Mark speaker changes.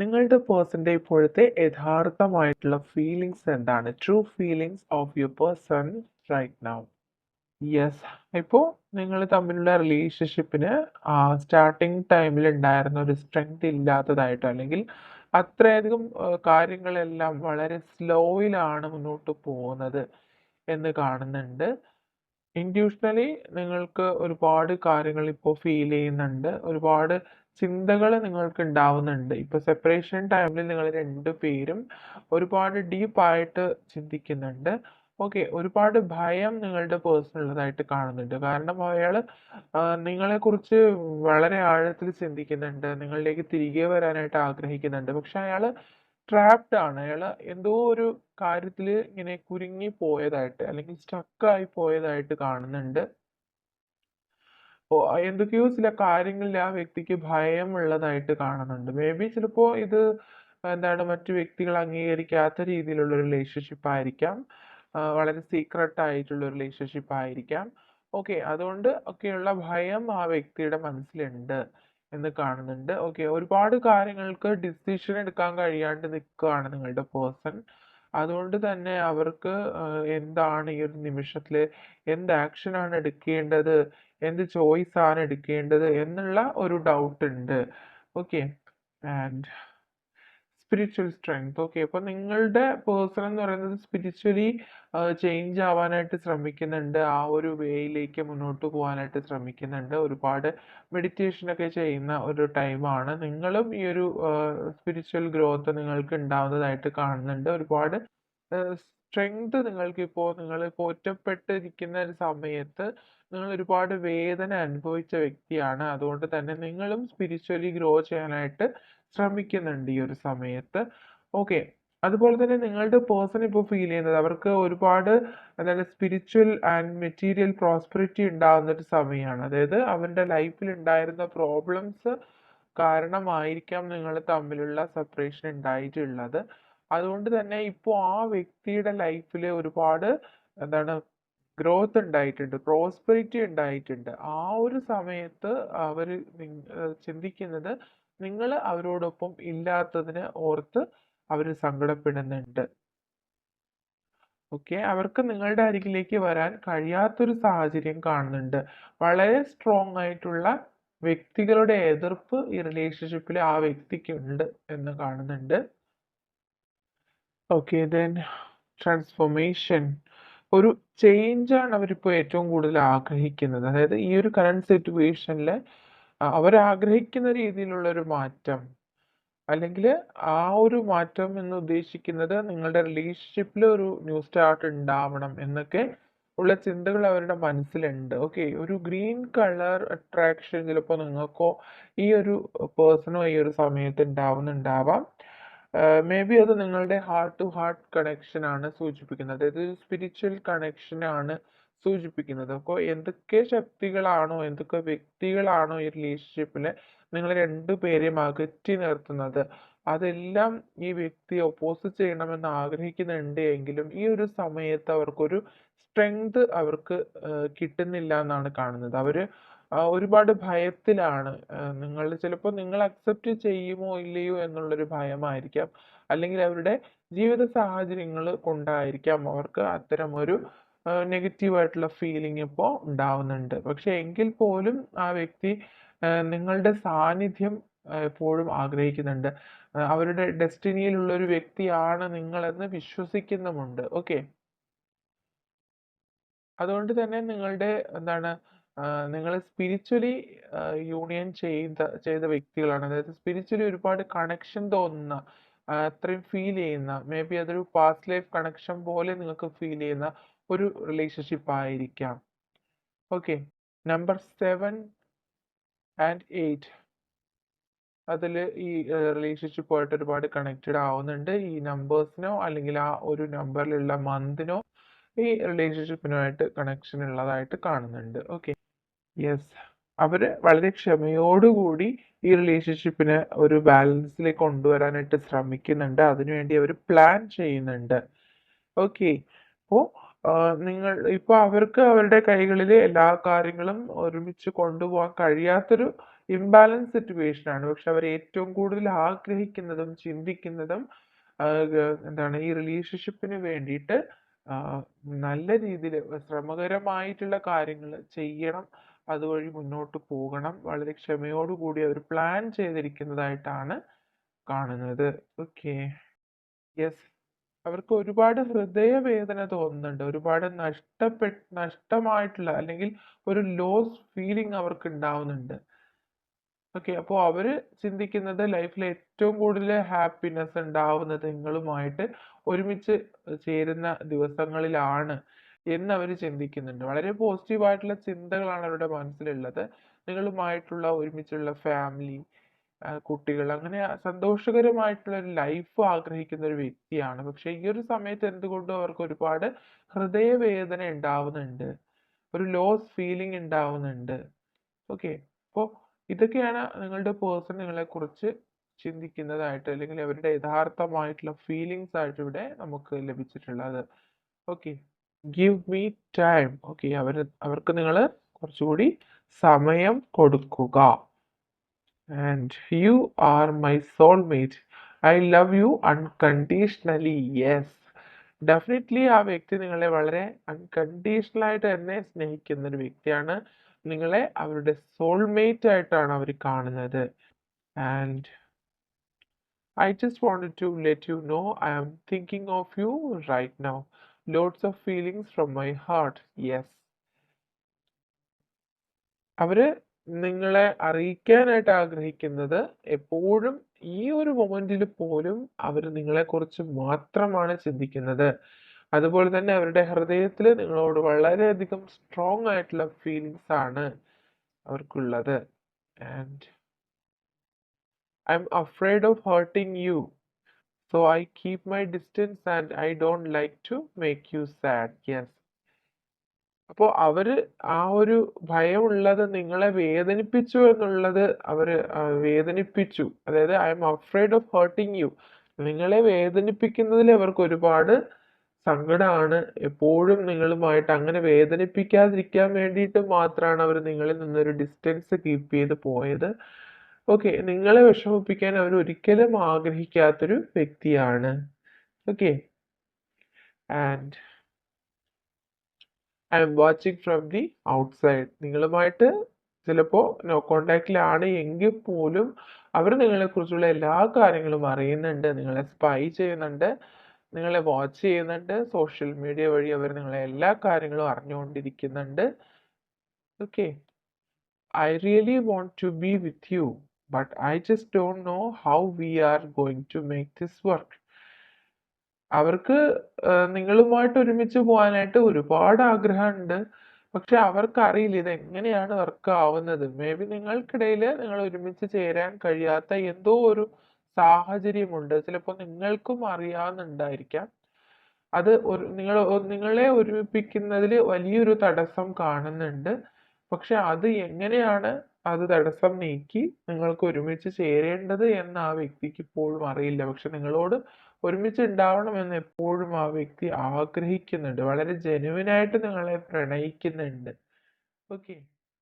Speaker 1: നിങ്ങളുടെ പേഴ്സന്റെ ഇപ്പോഴത്തെ യഥാർത്ഥമായിട്ടുള്ള ഫീലിങ്സ് എന്താണ്? True feelings of your person right now. Yes. ഇപ്പോൾ നിങ്ങൾ തമ്മിലുള്ള റിലേഷൻഷിപ്പിന് സ്റ്റാർട്ടിങ് ടൈമിൽ ഉണ്ടായിരുന്ന ഒരു സ്ട്രെങ്ത് ഇല്ലാത്തതായിട്ടോ അല്ലെങ്കിൽ അത്രയധികം കാര്യങ്ങളെല്ലാം വളരെ സ്ലോയിലാണ് മുന്നോട്ട് പോകുന്നത് എന്ന് കാണുന്നുണ്ട്. ഇൻഡ്യൂഷണലി നിങ്ങൾക്ക് ഒരുപാട് കാര്യങ്ങൾ ഇപ്പോൾ ഫീൽ ചെയ്യുന്നുണ്ട്. ഒരുപാട് ചിന്തകൾ നിങ്ങൾക്ക് ഉണ്ടാവുന്നുണ്ട്. ഇപ്പോൾ സെപ്പറേഷൻ ടൈമിൽ നിങ്ങൾ രണ്ടുപേരും ഒരുപാട് ഡീപ്പായിട്ട് ചിന്തിക്കുന്നുണ്ട്. ഓക്കെ. ഒരുപാട് ഭയം നിങ്ങളുടെ പേഴ്സണുള്ളതായിട്ട് കാണുന്നുണ്ട്. കാരണം അയാൾ നിങ്ങളെക്കുറിച്ച് വളരെ ആഴത്തിൽ ചിന്തിക്കുന്നുണ്ട്. നിങ്ങളിലേക്ക് തിരികെ വരാനായിട്ട് ആഗ്രഹിക്കുന്നുണ്ട്. പക്ഷെ അയാൾ ട്രാപ്ഡ് ആണ്. അയാള് എന്തോ ഒരു കാര്യത്തില് ഇങ്ങനെ കുരുങ്ങി പോയതായിട്ട് അല്ലെങ്കിൽ സ്റ്റക്കായി പോയതായിട്ട് കാണുന്നുണ്ട്. എന്തൊക്കെയോ ചില കാര്യങ്ങളിൽ ആ വ്യക്തിക്ക് ഭയമുള്ളതായിട്ട് കാണുന്നുണ്ട്. മേ ബി ചിലപ്പോ ഇത് എന്താണ് മറ്റു വ്യക്തികൾ അംഗീകരിക്കാത്ത രീതിയിലുള്ള ഒരു റിലേഷൻഷിപ്പ് ആയിരിക്കാം. വളരെ സീക്രട്ട് ആയിട്ടുള്ള ഒരു റിലേഷൻഷിപ്പ് ആയിരിക്കാം. ഓക്കെ. അതുകൊണ്ട് ഒക്കെയുള്ള ഭയം ആ വ്യക്തിയുടെ മനസ്സിലുണ്ട് എന്ന് കാണുന്നുണ്ട്. ഓക്കെ. ഒരുപാട് കാര്യങ്ങൾക്ക് ഡിസിഷൻ എടുക്കാൻ കഴിയാണ്ട് നിൽക്കുകയാണ് നിങ്ങളുടെ പേഴ്സൺ. അതുകൊണ്ട് തന്നെ അവർക്ക് എന്താണ് ഈ ഒരു നിമിഷത്തില് എന്ത് ആക്ഷനാണ് എടുക്കേണ്ടത്, എന്ത് ചോയ്സ് ആണ് എടുക്കേണ്ടത് എന്നുള്ള ഒരു ഡൗട്ട് ഉണ്ട്. Okay. And spiritual strength. Okay. അപ്പൊ നിങ്ങളുടെ പേഴ്സൺ എന്ന് പറയുന്നത് സ്പിരിച്വലി ചേഞ്ച് ആവാനായിട്ട് ശ്രമിക്കുന്നുണ്ട്. ആ ഒരു വേയിലേക്ക് മുന്നോട്ട് പോകാനായിട്ട് ശ്രമിക്കുന്നുണ്ട്. ഒരുപാട് മെഡിറ്റേഷൻ ഒക്കെ ചെയ്യുന്ന ഒരു ടൈമാണ്. നിങ്ങളും ഈ ഒരു സ്പിരിച്വൽ ഗ്രോത്ത് നിങ്ങൾക്ക് ഉണ്ടാവുന്നതായിട്ട് കാണുന്നുണ്ട്. ഒരുപാട് സ്ട്രെങ്ത് നിങ്ങളിപ്പോ ഒറ്റപ്പെട്ടിരിക്കുന്ന ഒരു സമയത്ത് നിങ്ങൾ ഒരുപാട് വേദന അനുഭവിച്ച വ്യക്തിയാണ്. അതുകൊണ്ട് തന്നെ നിങ്ങളും സ്പിരിച്വലി ഗ്രോ ചെയ്യാനായിട്ട് ശ്രമിക്കുന്നുണ്ട് ഈ ഒരു സമയത്ത്. ഓക്കെ. അതുപോലെ തന്നെ നിങ്ങളുടെ പേഴ്സൺ ഇപ്പോൾ ഫീൽ ചെയ്യുന്നത് അവർക്ക് ഒരുപാട് എന്താണ് സ്പിരിച്വൽ ആൻഡ് മെറ്റീരിയൽ പ്രോസ്പെറിറ്റി ഉണ്ടാകുന്ന ഒരു സമയമാണ്. അതായത് അവരുടെ ലൈഫിൽ ഉണ്ടായിരുന്ന പ്രോബ്ലംസ് കാരണമായിരിക്കാം നിങ്ങൾ തമ്മിലുള്ള സെപ്പറേഷൻ ഉണ്ടായിട്ടുള്ളത്. അതുകൊണ്ട് തന്നെ ഇപ്പോൾ ആ വ്യക്തിയുടെ ലൈഫിൽ ഒരുപാട് എന്താണ് ഗ്രോത്ത് ഉണ്ടായിട്ടുണ്ട്, പ്രോസ്പെരിറ്റി ഉണ്ടായിട്ടുണ്ട്. ആ ഒരു സമയത്ത് അവർ ചിന്തിക്കുന്നത് നിങ്ങൾ അവരോടൊപ്പം ഇല്ലാത്തതിനെ ഓർത്ത് അവർ സങ്കടപ്പെടുന്നുണ്ട്. ഓക്കെ. അവർക്ക് നിങ്ങളുടെ അരികിലേക്ക് വരാൻ കഴിയാത്തൊരു സാഹചര്യം കാണുന്നുണ്ട്. വളരെ സ്ട്രോങ് ആയിട്ടുള്ള വ്യക്തികളുടെ എതിർപ്പ് ഈ റിലേഷൻഷിപ്പിൽ ആ വ്യക്തിക്കുണ്ട് എന്ന് കാണുന്നുണ്ട്. ഓക്കെ. Then transformation. ഒരു ചേഞ്ചാണ് അവരിപ്പോൾ ഏറ്റവും കൂടുതൽ ആഗ്രഹിക്കുന്നത്. അതായത് ഈ ഒരു കറന്റ് സിറ്റുവേഷനിൽ അവരാഗ്രഹിക്കുന്ന രീതിയിലുള്ള ഒരു മാറ്റം അല്ലെങ്കിൽ ആ ഒരു മാറ്റം എന്ന് ഉദ്ദേശിക്കുന്നത് നിങ്ങളുടെ റിലേഷൻഷിപ്പിൽ ഒരു ന്യൂ സ്റ്റാർട്ട് ഉണ്ടാവണം എന്നൊക്കെ ഉള്ള ചിന്തകൾ അവരുടെ മനസ്സിലുണ്ട്. ഓക്കെ. ഒരു ഗ്രീൻ കളർ അട്രാക്ഷൻ ചിലപ്പോൾ നിങ്ങൾക്കോ ഈ ഒരു പേഴ്സണോ ഈ ഒരു സമയത്ത് ഉണ്ടാവുന്നുണ്ടാവാം. മേ ബി അത് നിങ്ങളുടെ ഹാർട്ട് ടു ഹാർട്ട് കണക്ഷൻ ആണ് സൂചിപ്പിക്കുന്നത്. അതായത് സ്പിരിച്വൽ കണക്ഷൻ ആണ് സൂചിപ്പിക്കുന്നത്. അപ്പോൾ എന്തൊക്കെ ശക്തികളാണോ എന്തൊക്കെ വ്യക്തികളാണോ ഈ റിലേഷൻഷിപ്പിൽ നിങ്ങൾ രണ്ടുപേരെയും അകറ്റി നിർത്തുന്നത് അതെല്ലാം ഈ വ്യക്തി ഒപ്പോസ് ചെയ്യണമെന്ന് ആഗ്രഹിക്കുന്നുണ്ട് എങ്കിലും ഈ ഒരു സമയത്ത് അവർക്കൊരു സ്ട്രെങ്ത് അവർക്ക് കിട്ടുന്നില്ല എന്നാണ് കാണുന്നത്. അവര് ഒരുപാട് ഭയത്തിലാണ്. നിങ്ങൾ ചിലപ്പോൾ നിങ്ങൾ അക്സെപ്റ്റ് ചെയ്യുമോ ഇല്ലയോ എന്നുള്ളൊരു ഭയമായിരിക്കാം. അല്ലെങ്കിൽ അവരുടെ ജീവിത സാഹചര്യങ്ങൾ കൊണ്ടായിരിക്കാം അവർക്ക് അത്തരമൊരു നെഗറ്റീവ് ആയിട്ടുള്ള ഫീലിംഗ് ഇപ്പോൾ ഉണ്ടാവുന്നുണ്ട്. പക്ഷെ എങ്കിൽ പോലും ആ വ്യക്തി നിങ്ങളുടെ സാന്നിധ്യം എപ്പോഴും ആഗ്രഹിക്കുന്നുണ്ട്. അവരുടെ ഡെസ്റ്റിനിയിലുള്ള ഒരു വ്യക്തിയാണ് നിങ്ങളെന്ന് വിശ്വസിക്കുന്നുമുണ്ട്. ഓക്കെ. അതുകൊണ്ട് തന്നെ നിങ്ങളുടെ എന്താണ് നിങ്ങൾ സ്പിരിച്വലി യൂണിയൻ ചെയ്ത വ്യക്തികളാണ്. അതായത് സ്പിരിച്വലി ഒരുപാട് കണക്ഷൻ തോന്നുന്ന അത്രയും ഫീൽ ചെയ്യുന്ന മേ ബി അതൊരു പാസ്റ്റ് ലൈഫ് കണക്ഷൻ പോലെ നിങ്ങൾക്ക് ഫീൽ ചെയ്യുന്ന ഒരു റിലേഷൻഷിപ്പ് ആയിരിക്കാം. ഓക്കെ. നമ്പർ 7 ആൻഡ് 8 അതിൽ ഈ റിലേഷൻഷിപ്പുമായിട്ട് ഒരുപാട് കണക്റ്റഡ് ആവുന്നുണ്ട്. ഈ നമ്പേഴ്സിനോ അല്ലെങ്കിൽ ആ ഒരു നമ്പറിലുള്ള മന്തിനോ ഈ റിലേഷൻഷിപ്പിനുമായിട്ട് കണക്ഷൻ ഉള്ളതായിട്ട് കാണുന്നുണ്ട്. ഓക്കെ. യെസ്. അവര് വളരെ ക്ഷമയോടുകൂടി ഈ റിലേഷൻഷിപ്പിനെ ഒരു ബാലൻസിലേക്ക് കൊണ്ടുവരാനായിട്ട് ശ്രമിക്കുന്നുണ്ട്. അതിനുവേണ്ടി അവർ പ്ലാൻ ചെയ്യുന്നുണ്ട്. ഓക്കെ. അപ്പോൾ നിങ്ങൾ ഇപ്പോൾ അവർക്ക് അവരുടെ കൈകളിൽ എല്ലാ കാര്യങ്ങളും ഒരുമിച്ച് കൊണ്ടുപോകാൻ കഴിയാത്തൊരു ഇംബാലൻസ് സിറ്റുവേഷൻ ആണ്. പക്ഷെ അവർ ഏറ്റവും കൂടുതൽ ആഗ്രഹിക്കുന്നതും ചിന്തിക്കുന്നതും എന്താണ് ഈ റിലേഷൻഷിപ്പിന് വേണ്ടിയിട്ട് നല്ല രീതിയിൽ ശ്രമകരമായിട്ടുള്ള കാര്യങ്ങൾ ചെയ്യണം, അതുവഴി മുന്നോട്ട് പോകണം, വളരെ ക്ഷമയോടുകൂടി അവർ പ്ലാൻ ചെയ്തിരിക്കുന്നതായിട്ടാണ് കാണുന്നത്. ഓക്കെ. യെസ്. അവർക്ക് ഒരുപാട് ഹൃദയവേദന തോന്നുന്നുണ്ട്, ഒരുപാട് നഷ്ടമായിട്ടുള്ള അല്ലെങ്കിൽ ഒരു ലോസ് ഫീലിംഗ് അവർക്ക് ഉണ്ടാവുന്നുണ്ട്. ഓക്കെ. അപ്പോൾ അവര് ചിന്തിക്കുന്നത് ലൈഫിൽ ഏറ്റവും കൂടുതൽ ഹാപ്പിനെസ് ഉണ്ടാവുന്നത് നിങ്ങളുമായിട്ട് ഒരുമിച്ച് ചേരുന്ന ദിവസങ്ങളിലാണ് എന്ന് അവർ ചിന്തിക്കുന്നുണ്ട്. വളരെ പോസിറ്റീവ് ആയിട്ടുള്ള ചിന്തകളാണ് അവരുടെ മനസ്സിലുള്ളത്. നിങ്ങളുമായിട്ടുള്ള ഒരുമിച്ചുള്ള ഫാമിലി, കുട്ടികൾ, അങ്ങനെ സന്തോഷകരമായിട്ടുള്ള ഒരു ലൈഫ് ആഗ്രഹിക്കുന്ന ഒരു വ്യക്തിയാണ്. പക്ഷെ ഈ ഒരു സമയത്ത് എന്തുകൊണ്ടും അവർക്ക് ഒരുപാട് ഹൃദയവേദന ഉണ്ടാവുന്നുണ്ട്, ഒരു ലോസ് ഫീലിംഗ് ഉണ്ടാവുന്നുണ്ട്. ഓക്കെ. അപ്പോൾ ഇതൊക്കെയാണ് നിങ്ങളുടെ പേഴ്സൺ നിങ്ങളെ കുറിച്ച് ചിന്തിക്കുന്നതായിട്ട് അല്ലെങ്കിൽ അവരുടെ യഥാർത്ഥമായിട്ടുള്ള ഫീലിങ്സ് ആയിട്ട് ഇവിടെ നമുക്ക് ലഭിച്ചിട്ടുള്ളത്. Okay. Give me time. Okay. അവർക്ക് നിങ്ങൾ കുറച്ചുകൂടി സമയം കൊടുക്കുക. And you are my soulmate, I love you unconditionally. Yes, definitely ആ വ്യക്തി നിങ്ങളെ വളരെ അൺകണ്ടീഷണൽ ആയിട്ട് തന്നെ സ്നേഹിക്കുന്ന ഒരു വ്യക്തിയാണ്. നിങ്ങളെ അവരുടെ സോൾമേറ്റ് ആയിട്ടാണ് അവർ കാണുന്നത്. And I just wanted to let you know I am thinking of you right now. Loads of feelings from my heart. Yes. അവര് നിങ്ങളെ അറിയിക്കാനായിട്ട് ആഗ്രഹിക്കുന്നത് എപ്പോഴും ഈ ഒരു മൊമെന്റിൽ പോലും അവർ നിങ്ങളെക്കുറിച്ച് മാത്രമാണ് ചിന്തിക്കുന്നത്. അതുപോലെ തന്നെ അവരുടെ ഹൃദയത്തിൽ നിങ്ങളോട് വളരെയധികം സ്ട്രോങ് ആയിട്ടുള്ള ഫീലിങ്സ് ആണ് അവർക്കുള്ളത്. And I'm afraid of hurting you, so I keep my distance and I don't like to make you sad. Yes. അപ്പോൾ അവര് ആ ഒരു ഭയമുള്ളത് നിങ്ങളെ വേദനിപ്പിച്ചു എന്നുള്ളത് അവര് വേദനിപ്പിച്ചു. അതായത് I'm afraid of hurting you. നിങ്ങളെ വേദനിപ്പിക്കുന്നതിൽ അവർക്ക് ഒരുപാട് സങ്കടമാണ്. എപ്പോഴും നിങ്ങളുമായിട്ട് അങ്ങനെ വേദനിപ്പിക്കാതിരിക്കാൻ വേണ്ടിയിട്ട് മാത്രമാണ് അവർ നിങ്ങളിൽ നിന്നൊരു ഡിസ്റ്റൻസ് കീപ്പ് ചെയ്ത് പോയത്. ഓക്കെ. നിങ്ങളെ വിഷമിപ്പിക്കാൻ അവർ ഒരിക്കലും ആഗ്രഹിക്കാത്തൊരു വ്യക്തിയാണ്. Okay. And I M watching from the outside. നിങ്ങളുമായിട്ട് ചിലപ്പോൾ നോ കോണ്ടാക്റ്റിലാണ് എങ്കിൽ പോലും അവർ നിങ്ങളെക്കുറിച്ചുള്ള എല്ലാ കാര്യങ്ങളും അറിയുന്നുണ്ട്, നിങ്ങളെ സ്പൈ ചെയ്യുന്നുണ്ട്, നിങ്ങളെ വാച്ച് ചെയ്യുന്നുണ്ട്. സോഷ്യൽ മീഡിയ വഴി അവർ നിങ്ങളെ എല്ലാ കാര്യങ്ങളും അറിഞ്ഞുകൊണ്ടിരിക്കുന്നുണ്ട്. Okay. I really want to be with you, but I just don't know how we are going to make this work. അവർക്ക് നിങ്ങളുമായിട്ട് ഒരുമിച്ച് പോകാനായിട്ട് ഒരുപാട് ആഗ്രഹമുണ്ട്. പക്ഷെ അവർക്കറിയില്ല ഇതെങ്ങനെയാണ് വർക്ക് ആവുന്നത്. മേ ബി നിങ്ങൾക്കിടയിൽ നിങ്ങൾ ഒരുമിച്ച് ചേരാൻ കഴിയാത്ത എന്തോ ഒരു സാഹചര്യമുണ്ട്. ചിലപ്പോൾ നിങ്ങൾക്കും അറിയാവുന്നുണ്ടായിരിക്കാം. അത് നിങ്ങളെ ഒരുമിപ്പിക്കുന്നതിൽ വലിയൊരു തടസ്സം കാണുന്നുണ്ട്. പക്ഷെ അത് എങ്ങനെയാണ് അത് തടസ്സം നീക്കി നിങ്ങൾക്ക് ഒരുമിച്ച് ചേരേണ്ടത് എന്ന് ആ വ്യക്തിക്ക് ഇപ്പോഴും അറിയില്ല. പക്ഷെ നിങ്ങളോട് ഒരുമിച്ച് ഉണ്ടാവണമെന്ന് എപ്പോഴും ആ വ്യക്തി ആഗ്രഹിക്കുന്നുണ്ട്. വളരെ ജെനുവിൻ ആയിട്ട് നിങ്ങളെ പ്രണയിക്കുന്നുണ്ട്. ഓക്കെ.